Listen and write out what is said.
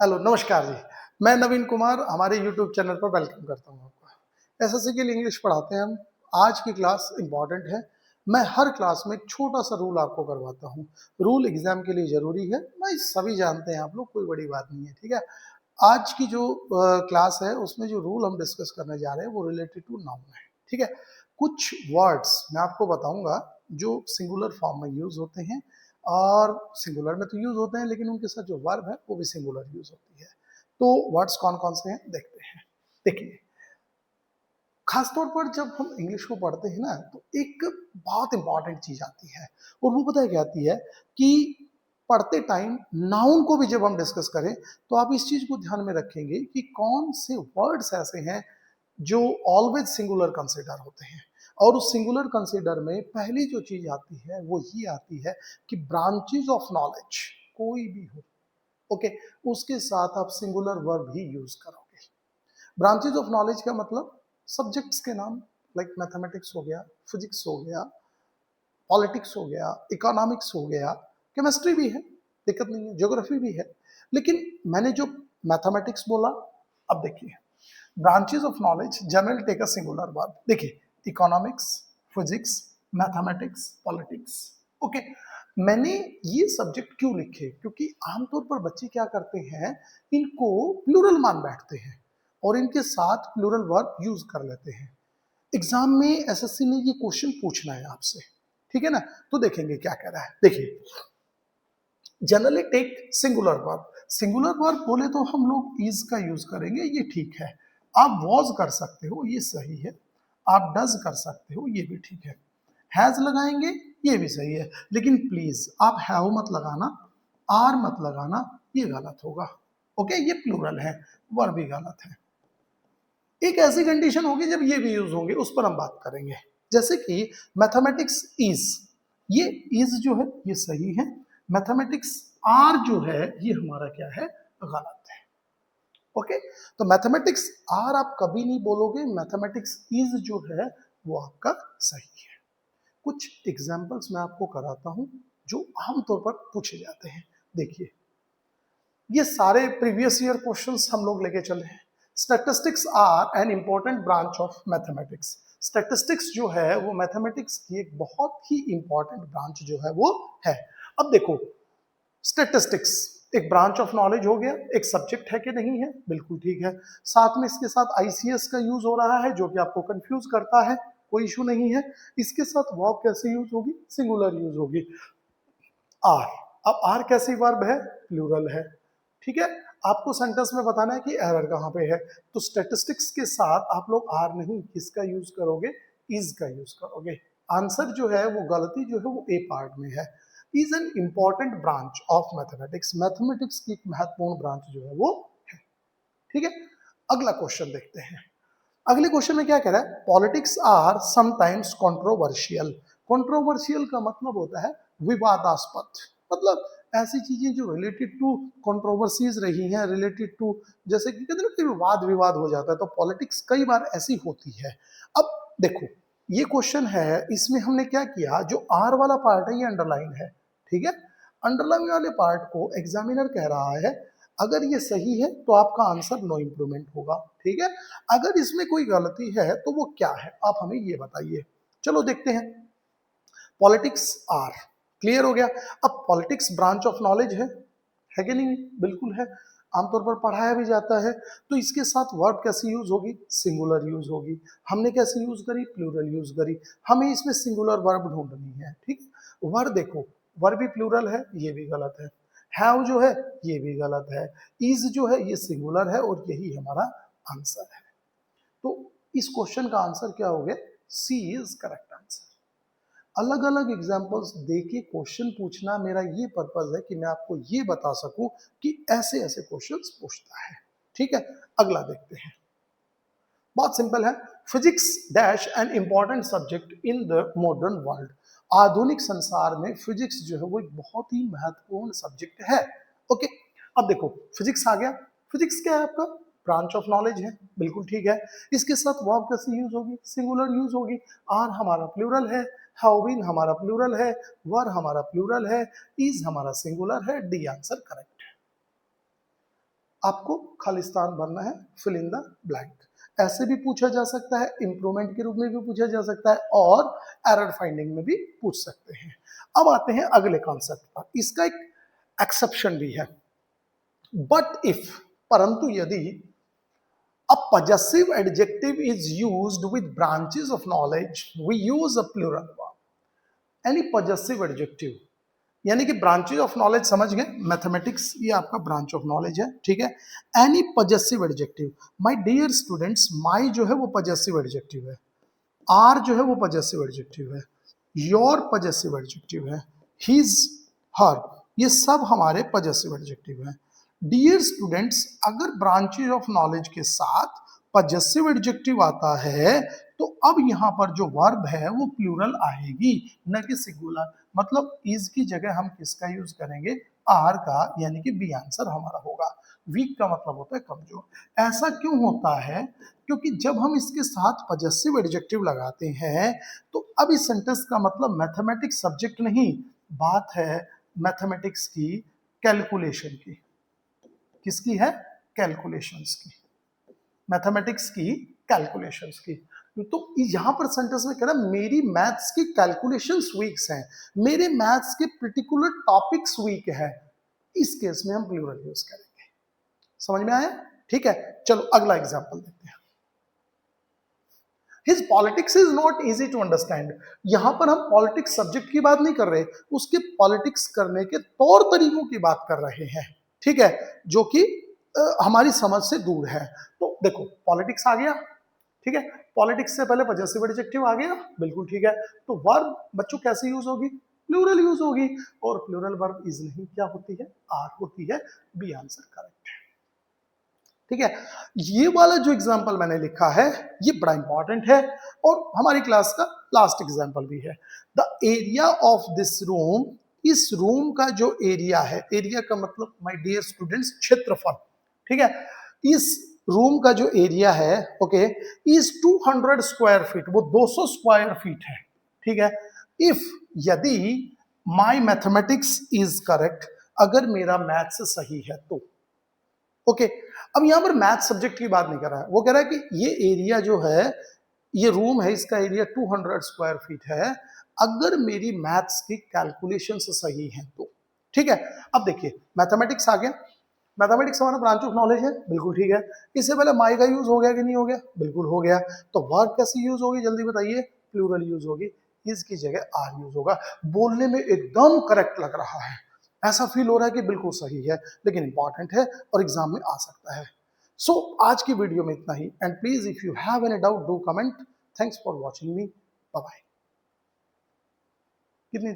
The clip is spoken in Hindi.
हेलो, नमस्कार जी। मैं नवीन कुमार हमारे यूट्यूब चैनल पर वेलकम करता हूँ आपका। एसएससी के लिए इंग्लिश पढ़ाते हैं हम। आज की क्लास इम्पॉर्टेंट है। मैं हर क्लास में एक छोटा-सा रूल आपको करवाता हूँ। रूल एग्ज़ाम के लिए ज़रूरी है, भाई सभी जानते हैं आप लोग, कोई बड़ी बात नहीं है, ठीक है? आज की जो क्लास है उसमें जो रूल हम डिस्कस करने जा रहे हैं वो रिलेटेड टू नाउन है, ठीक है? कुछ वर्ड्स मैं आपको बताऊँगा जो सिंगुलर फॉर्म में यूज़ होते हैं और सिंगुलर में तो यूज़ होते हैं लेकिन उनके साथ जो वर्ब है वो भी सिंगुलर यूज़ होती है। तो वर्ड्स कौन-कौन से हैं देखते हैं। देखिए, खास तौर पर जब हम इंग्लिश को पढ़ते हैं ना तो एक बहुत इंपॉर्टेंट चीज़ आती है और वो पता है क्या आती है कि पढ़ते टाइम नाउन को भी जब हम डिस्कस करें तो आप इस चीज़ को ध्यान में रखेंगे कि कौन से वर्ड्स ऐसे हैं जो ऑलवेज सिंगुलर कंसिडर होते हैं और उस सिंगुलर कंसिडर में पहली जो चीज आती है वो ये आती है कि ब्रांचेज ऑफ नॉलेज कोई भी हो, ओके, उसके साथ आप सिंगुलर वर्ब ही यूज करोगे। ब्रांचेज ऑफ नॉलेज का मतलब सब्जेक्ट्स के नाम, लाइक मैथमेटिक्स हो गया, फिजिक्स हो गया, पॉलिटिक्स हो गया, इकोनॉमिक्स हो गया, केमिस्ट्री भी है, दिक्कत नहीं है, ज्योग्राफी भी है। लेकिन मैंने जो मैथमेटिक्स बोला, अब देखिए, branches of knowledge general take a singular verb. देखिए, economics, physics, mathematics, politics, okay. मैंने ये सब्जेक्ट क्यों लिखे, क्योंकि आमतौर पर बच्चे क्या करते हैं, इनको प्लूरल मान बैठते हैं और इनके साथ प्लूरल वर्ब यूज कर लेते हैं। एग्जाम में एसएससी ने ये क्वेश्चन पूछना है आपसे, ठीक है ना? तो देखेंगे क्या कह रहा है। देखिए, generally take singular verb. Singular verb बोले तो हम लोग इज का यूज करेंगे, ये ठीक है। आप वॉज कर सकते हो, ये सही है। आप डज कर सकते हो, ये भी ठीक है। हैज लगाएंगे, ये भी सही है। लेकिन प्लीज आप हैव मत लगाना, आर मत लगाना, ये गलत होगा। ओके, ये प्लूरल है, वर्ब भी गलत है। एक ऐसी कंडीशन होगी जब ये भी यूज होंगे, उस पर हम बात करेंगे। जैसे कि मैथमेटिक्स इज, ये इज जो है ये सही है। मैथमेटिक्स आर जो है ये हमारा क्या है, गलत है। ओके, तो मैथमेटिक्स आर आप कभी नहीं बोलोगे, मैथमेटिक्स इज जो है वो आपका सही है। कुछ एग्जाम्पल्स मैं आपको कराता हूं जो आमतौर पर पूछे जाते हैं। देखिए, ये सारे प्रीवियस ईयर क्वेश्चंस हम लोग लेके चले हैं। Statistics are an important branch of mathematics. Statistics जो है वो मैथमेटिक्स की एक बहुत ही इंपॉर्टेंट ब्रांच जो है वो है। अब देखो, स्टैटिस्टिक्स एक ब्रांच ऑफ नॉलेज हो गया, एक सब्जेक्ट है कि नहीं है, बिल्कुल ठीक है। साथ में इसके साथ आईसीएस का यूज हो रहा है जो कि आपको कंफ्यूज करता है, कोई इशू नहीं है। इसके साथ वर्ब कैसे यूज होगी, सिंगुलर यूज होगी, आर। अब आर कैसी वर्ब है, प्लूरल है, ठीक है। आपको सेंटेंस में बताना है कि एरर कहां पे है, तो स्टैटिस्टिक्स के साथ आप लोग आर नहीं, किसका यूज करोगे, इज का यूज करोगे। आंसर जो है वो गलती जो है वो ए पार्ट में है। Is an important branch of mathematics, mathematics की एक महत्वपूर्ण ब्रांच जो है वो है, ठीक है। अगला क्वेश्चन देखते हैं। अगले क्वेश्चन में क्या कह रहा है, politics are sometimes controversial. Controversial का मतलब होता है विवादास्पद, मतलब ऐसी चीजें जो रिलेटेड टू कंट्रोवर्सीज रही हैं, रिलेटेड टू, जैसे कि कहते हैं ना कि वाद विवाद हो जाता है, तो पॉलिटिक्स कई बार ऐसी होती है। अब देखो, ये क्वेश्चन है, इसमें हमने क्या किया, जो आर वाला पार्ट है ये अंडरलाइन है, ठीक है। अंडरलाइन वाले पार्ट को एग्जामिनर कह रहा है अगर ये सही है तो आपका आंसर नो इंप्रूवमेंट होगा, ठीक है। अगर इसमें कोई गलती है तो वो क्या है, आप हमें ये बताइए। चलो देखते हैं। पॉलिटिक्स आर, क्लियर हो गया। अब पॉलिटिक्स ब्रांच ऑफ नॉलेज है कि नहीं, बिल्कुल है। आमतौर पर पढ़ाया भी जाता है। तो इसके साथ वर्ब कैसे यूज होगी, सिंगुलर यूज होगी। हमने कैसे यूज करी, प्लूरल यूज करी। हमें इसमें सिंगुलर वर्ब ढूंढनी है, ठीक। वर्ब देखो, वर्ब भी प्लूरल है, ये भी गलत है। हैव जो है ये भी गलत है। इज जो है ये सिंगुलर है और यही हमारा आंसर है। तो इस क्वेश्चन का आंसर क्या हो गया, सी इज करेक्ट आंसर। अलग अलग एग्जाम्पल्स देके क्वेश्चन पूछना मेरा ये पर्पज है कि मैं आपको ये बता सकूं कि ऐसे ऐसे क्वेश्चंस पूछता है, ठीक है। अगला देखते हैं, बहुत सिंपल है। Physics dash an important subject in the modern world. आधुनिक संसार में फिजिक्स जो है वो एक बहुत ही महत्वपूर्ण सब्जेक्ट है, ओके। अब देखो, फिजिक्स आ गया। फिजिक्स क्या है आपका, ब्रांच ऑफ नॉलेज है, बिल्कुल ठीक है। इसके साथ वर्ब कैसे यूज होगी, सिंगुलर यूज होगी। आर हमारा प्लूरल है, हैव बीन हमारा प्लूरल है, वर हमारा प्लूरल है, इज हमारा सिंगुलर है। D answer correct. आपको खालिस्तान भरना है, फिल इन द ब्लैंक। ऐसे भी पूछा जा सकता है, इंप्रूवमेंट के रूप में भी पूछा जा सकता है और एरर फाइंडिंग में भी पूछ सकते हैं। अब आते हैं अगले कॉन्सेप्ट पर, इसका एक एक्सेप्शन भी है। बट इफ, परंतु यदि a possessive adjective is used with branches of knowledge, we use a plural verb. Any possessive adjective, यानी कि ब्रांचेज ऑफ नॉलेज समझ गए, मैथमेटिक्स ये आपका ब्रांच ऑफ नॉलेज है, ठीक है। Any possessive adjective, my dear students, my जो है वो पॉजेसिव एडजेक्टिव है, आर जो है वो पॉजेसिव एडजेक्टिव है, योर पॉजेसिव एडजेक्टिव है, हिज, हर, ये सब हमारे पॉजेसिव एडजेक्टिव हैं। डियर स्टूडेंट्स, अगर ब्रांचेज ऑफ नॉलेज के साथ पॉजेसिव एडजेक्टिव आता है तो अब यहां पर जो वर्ब है वो प्लूरल आएगी, न कि सिंगुलर। मतलब इज की जगह हम किसका यूज करेंगे, आर का, यानी कि बी आंसर हमारा होगा। वीक का मतलब होता है कमजोर। ऐसा क्यों होता है, क्योंकि जब हम इसके साथ पॉजेसिव एडजेक्टिव लगाते हैं तो अब इस सेंटेंस का मतलब मैथमेटिक्स सब्जेक्ट नहीं, बात है मैथमेटिक्स की, कैलकुलेशन की। किसकी है, कैलकुलेशंस की, मैथमेटिक्स की कैलकुलेशंस की। तो यहां पर सेंटेंस में कह रहा है मेरी मैथ्स की कैलकुलेशंस वीक्स हैं, मेरे मैथ्स के पर्टिकुलर टॉपिक्स वीक है, इस केस में हम प्लूरल यूज करेंगे। समझ में आया, ठीक है। चलो अगला एग्जांपल देखते हैं। His politics is not easy to understand। यहां पर हम पॉलिटिक्स सब्जेक्ट की बात नहीं कर रहे, उसके पॉलिटिक्स करने के तौर तरीकों की बात कर रहे हैं, ठीक है, जो कि हमारी समझ से दूर है। तो देखो पॉलिटिक्स आ गया, ठीक है, पॉलिटिक्स से पहले पॉजेसिव एडजेक्टिव आ गया, बिल्कुल ठीक है। तो वर्ब बच्चों कैसे यूज होगी, प्लूरल यूज होगी, और प्लूरल वर्ब इज नहीं क्या होती है, आर होती है। बी आंसर करेक्ट है, ठीक है। ये वाला जो एग्जांपल मैंने लिखा है ये बड़ा इंपॉर्टेंट है और हमारी क्लास का लास्ट एग्जांपल भी है। The area of this room, इस रूम का जो एरिया है, एरिया का मतलब माय डियर स्टूडेंट्स क्षेत्रफल, ठीक है। इस रूम का जो एरिया है, ओके, इज 200 स्क्वायर फीट, वो 200 स्क्वायर फीट है, ठीक है। इफ, यदि माय मैथमेटिक्स इज करेक्ट, अगर मेरा मैथ्स सही है तो, ओके। अब यहां पर मैथ सब्जेक्ट की बात नहीं कर रहा है, वो कह रहा है कि ये एरिया जो है, ये रूम है, इसका एरिया 200 स्क्वायर फीट है, अगर मेरी मैथ्स की कैलकुलेशन सही है तो, ठीक है। अब देखिए मैथमेटिक्स आ गया, मैथमेटिक्स हमारा ब्रांच ऑफ नॉलेज है, बिल्कुल ठीक है। इससे पहले माई का यूज हो गया कि नहीं हो गया, बिल्कुल हो गया। तो वर्ब कैसे यूज होगी जल्दी बताइए, प्लूरल यूज होगी, इज की जगह आर यूज होगा। बोलने में एकदम करेक्ट लग रहा है, ऐसा फील हो रहा है कि बिल्कुल सही है, लेकिन इंपॉर्टेंट है और एग्जाम में आ सकता है। सो आज की वीडियो में इतना ही, and please if you have any doubt do comment. Thanks for watching me, bye bye. कितनी